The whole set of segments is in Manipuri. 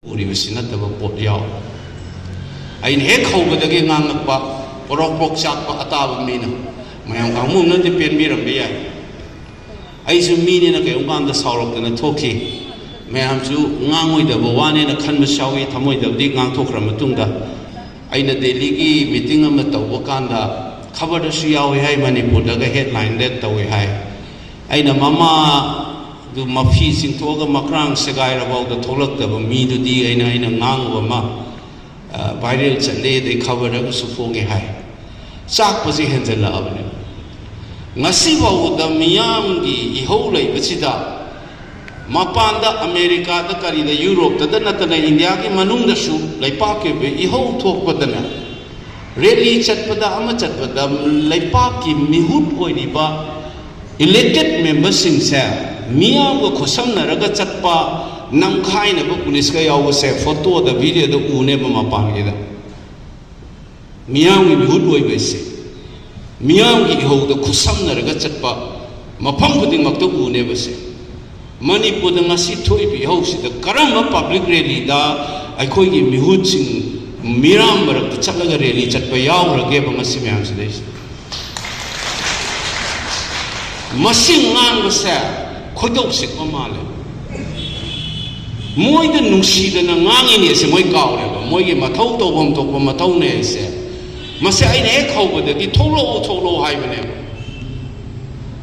Uribsinataba pot yaw. Ain hek hawbadagi ngangakpa porok sakpa ataba mina. Mayang kamu na depend miram biya. Ai su mini na kayong kanda saurok na toki. Mayam su ngangoy da bawane na kan masawi tamoy da di ngang tokra matungda. Ai na deligi meeting ama tawwa kanda cover da su yawi hai Manipur daga headline that tawi hai. Ai na mama du mafi sing toga makrang segai rabau da tholak da mi du di aina ngang wa ma viral chale de cover da su fonge hai sak pasi henzel la abne ngasi wa da miyam gi ihau lai bachida mapan da America da kari da Europe da natana India ki manung da su lai pa ke be ihau thok padana rally chat pada ama chat pada lai pa ki mihut oi ni ba elected members sing sa Miyam ko khosam na raga chatpa namkhai na bu police ka yaw se photo da video da une ba mapan ge da miyam gi bihut oi be se miyam gi ho da khosam na raga chatpa mafam khuding mak to une ba se Manipur da ngasi thoi bi ho si da karam public rally da ai khoi gi mihut sing miram barak da chatlaga rally chatpa yaw rage ba ngasi miyam se dai masing ngang ba se Kodok sik mamale. Moi da nungsi da nangangi ni se moi kaw le ba moi ge mathau to bom tok ba mathau ne se mase ai ne khau ba da ki tholo hai ba ne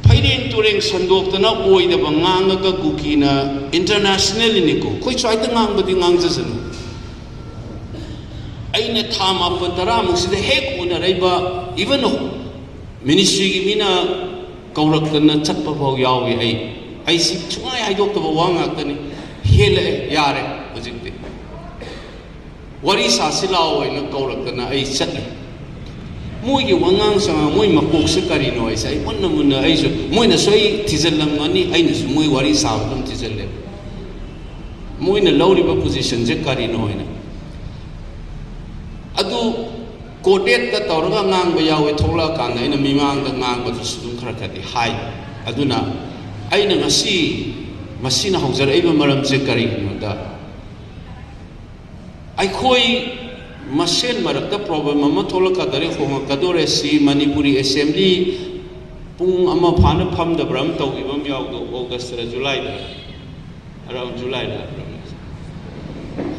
phaidin turing sandok da na oi da ba ngang ga kuki na international ni ko koi chai da ngang ba di ngang ja san ai ne thama pa tara mu se da hek una rai ba even ministry gi mina kaurak da na chat pa bau yaw wi ai si chungai ai dok to wang akani hele yare hojikte wari sa silao ina kaurak na ai chatli moi gi wangang sang moi makok se kari no ai sai ponna munna ai so moi na soi tizelam ngani ai na moi wari sa dum tizelle moi na lawri ba position je kari no ina adu kodet ta tawraga ngang ba yawe thola kan ina mimang da ngang ba su dum khara khadi hai aduna aina ngasi masina haujar aiba maram je kari da ai khoi masen marakta problem ama thola ka dare khoma kadore si Manipuri assembly pung ama phana pham da bram tau ibam yaw do August ra July da around July da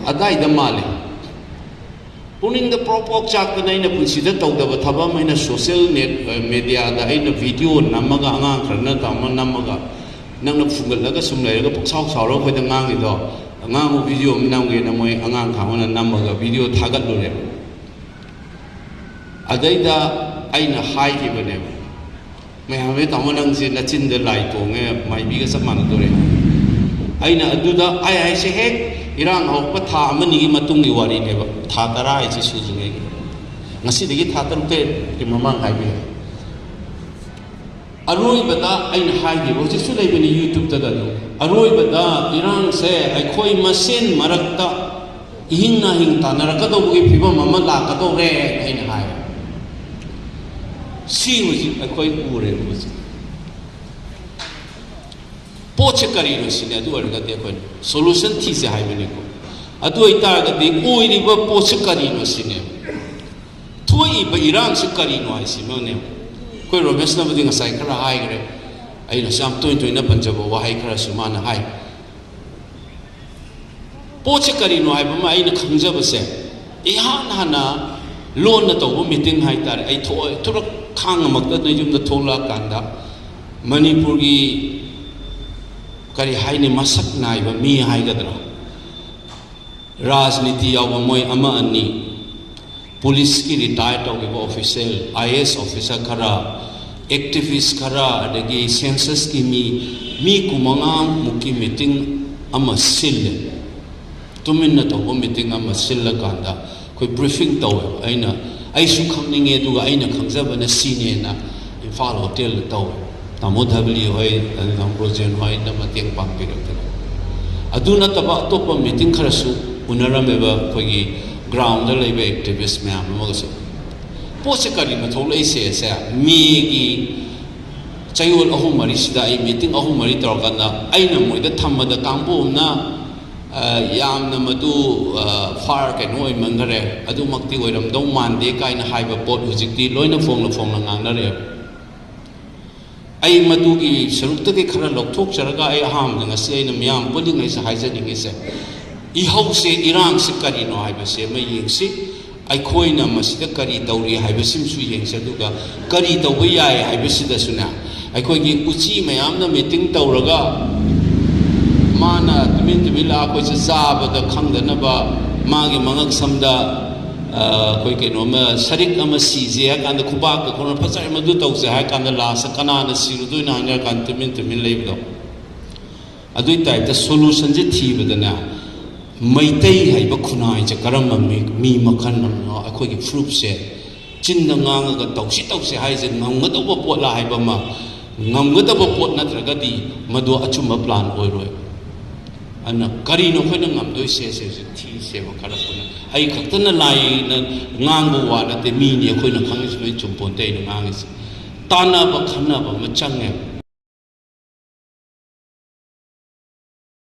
adai da male puning da propok chak na ina punsida tau da thaba maina social net media da ina video namaga anga kharna ta man namaga nang na fungal laga sumlai laga puksau sauro khoi da ngang ni do ngang video nam ge na moi angang khawna namaga video thagat lo le adai da aina hai ki bane mai hame tamanang se na chin da lai to nge mai bi ga saman do re aina adu da ai se hek irang hok pa tha amani gi matung gi wari ne ba tha tara ai chi su ju nge ngasi digi tha taru te ki mamang hai bi aroi bada aina hai gi bo chi su lai bani YouTube ta da do aroi bada irang se ai khoi masen marakta hing na hing ta na ka do gi phiba mama la ka do re aina hai si mu ji ai khoi u re bo ji poche kari no sine adu arga de ko solution thi se hai bani ko adu ita ga de oi ri ba poche kari no sine thoi ba irang se kari no ai si no ne ko romes na buding sai kara hai gre ai na sam toin toin na panjabo wa hai kara sumana hai poche kari no hai ba ma ai na khangja ba se e han hana lon na to meeting hai tar ai thoi thurak khang mak da nei jum da thola kanda Manipur gi kari hai ni masak nai ba mi hai gadra rajniti yaw moi ama ani police ki retired to ge official IS officer khara activist khara adagi census ki mi kumanga muki meeting ama sil tumin na to meeting ama sil kanda koi briefing to aina ai su khangninge duga aina khangjaba na sine na Imphal hotel to tamodhabli hoi namprojen hoi na mateng pangpi rakta aduna taba topa meeting khara su unaram eba khoi ground da lebe activist myam amaga poche kari ma thol ai se mi gi chayol ahum mari sida ai meeting ahum mari tor kana aina moi da thamma da kangbo na ꯌꯥꯝꯅ ꯃꯗꯨ ꯐꯥꯔ ꯀꯩꯅꯣ ꯑꯣꯏꯃꯟꯈꯔꯦ ꯑꯗꯨꯃꯛꯇꯤ ꯑꯣꯏꯔꯝꯗꯧ ꯃꯥꯟꯗꯦ ꯀꯥꯏꯅ ꯍꯥꯏꯕ ꯄꯣꯠ ꯍꯧꯖꯤꯛꯇꯤ ꯂꯣꯏꯅ ꯐꯣꯡꯅ ꯉꯥꯡꯅꯔꯦꯕ ꯑꯩ ꯃꯗꯨꯒꯤ ꯁꯔꯨꯛꯇꯒꯤ ꯈꯔ ꯂꯧꯊꯣꯛꯆꯔꯒ ꯑꯩ ꯑꯍꯥꯟꯕꯗ ꯉꯁꯤ ꯑꯩꯅ ꯃꯤꯌꯥꯝ ꯄꯨꯜꯂꯤꯉꯩꯁꯦ ꯍꯥꯏꯖꯅꯤꯡꯉꯤꯁꯦ ꯏꯍꯧꯁꯦ ꯏꯔꯥꯡꯁꯦ ꯀꯔꯤꯅꯣ ꯍꯥꯏꯕꯁꯦ ꯑꯃ ꯌꯦꯡꯁꯤ ꯑꯩꯈꯣꯏꯅ ꯃꯁꯤꯗ ꯀꯔꯤ ꯇꯧꯔꯤ ꯍꯥꯏꯕꯁꯤꯃꯁꯨ ꯌꯦꯡꯁꯤ ꯑꯗꯨꯒ ꯀꯔꯤ ꯇꯧꯕ ꯌꯥꯏ ꯍꯥꯏꯕꯁꯤꯗꯁꯨꯅꯦ ꯑꯩꯈꯣꯏꯒꯤ ꯎꯆꯤ ꯃꯌꯥꯝꯅ ꯃꯤꯇꯤꯡ ꯇꯧꯔꯒ ꯃꯥꯅ ꯇꯨꯃꯤꯟ ꯂꯥꯛꯑ ꯑꯩꯈꯣꯏꯁꯦ ꯆꯥꯕꯗ ꯈꯪꯗꯅꯕ ꯃꯥꯒꯤ ꯃꯉꯛ ꯁꯝꯗ ꯑꯩꯈꯣꯏ ꯀꯩꯅꯣꯝꯃ ꯁꯔꯤꯛ ꯑꯃ ꯁꯤꯖꯦ ꯍꯥꯏ ꯀꯥꯟꯗ ꯈꯨꯕꯥꯛꯇ ꯈꯣꯡꯅ ꯐꯖꯔꯦ ꯃꯗꯨ ꯇꯧꯁꯦ ꯍꯥꯏ ꯀꯥꯟꯗ ꯂꯥꯁꯇ ꯀꯅꯥꯅ ꯁꯤꯔꯨꯗꯣꯏꯅꯣ ꯍꯥꯏꯅꯔꯀꯥꯟꯗ ꯇꯨꯃꯤꯟ ꯂꯩꯕꯗꯣ ꯑꯗꯨꯏ ꯇꯥꯏꯞꯇ ꯁꯣꯂꯨꯁꯟꯁꯦ ꯊꯤꯕꯗꯅꯦ ꯃꯩꯇꯩ ꯍꯥꯏꯕ ꯈꯨꯟꯅꯥꯏꯁꯦ ꯀꯔꯝꯕ ꯃꯤ ꯃꯈꯜ ꯑꯃꯅꯣ ꯑꯩꯈꯣꯏꯒꯤ ꯐꯨꯔꯨꯞꯁꯦ ꯆꯤꯟꯗ ꯉꯥꯡꯉꯒ ꯇꯧꯁꯤ ꯍꯥꯏꯁꯦ ꯉꯝꯒꯗꯧꯕ ꯄꯣꯠꯂꯥ ꯍꯥꯏꯕ ꯑꯃ ꯉꯝꯒꯗꯕ ꯄꯣꯠ ꯅꯠꯇ꯭ꯔꯒꯗꯤ ꯃꯗꯨ ꯑꯆꯨꯝꯕ ꯄ꯭ꯂꯥꯟ ꯑꯣꯏꯔꯣꯏ ꯑꯗꯨꯅ ꯀꯔꯤꯅꯣ ꯑꯩꯈꯣꯏꯅ ꯉꯝꯗꯣꯏꯁꯦ ꯍꯧꯖꯤꯛ ꯊꯤꯁꯦꯕ ꯈꯔ ꯄꯨꯟꯅ ꯑꯩ ꯈꯛꯇꯅ ꯂꯥꯏꯅ ꯉꯥꯡꯕ ꯋꯥ ꯅꯠꯇꯦ ꯃꯤꯅꯤ ꯑꯩꯈꯣꯏꯅ ꯈꯪꯉꯤꯁꯤ ꯂꯣꯏ ꯆꯨꯝꯄꯣꯟꯇꯦ ꯑꯩꯅ ꯉꯥꯡꯉꯤꯁꯤ ꯇꯥꯟꯅꯕ ꯈꯟꯅꯕ ꯑꯃ ꯆꯪꯉꯦꯕ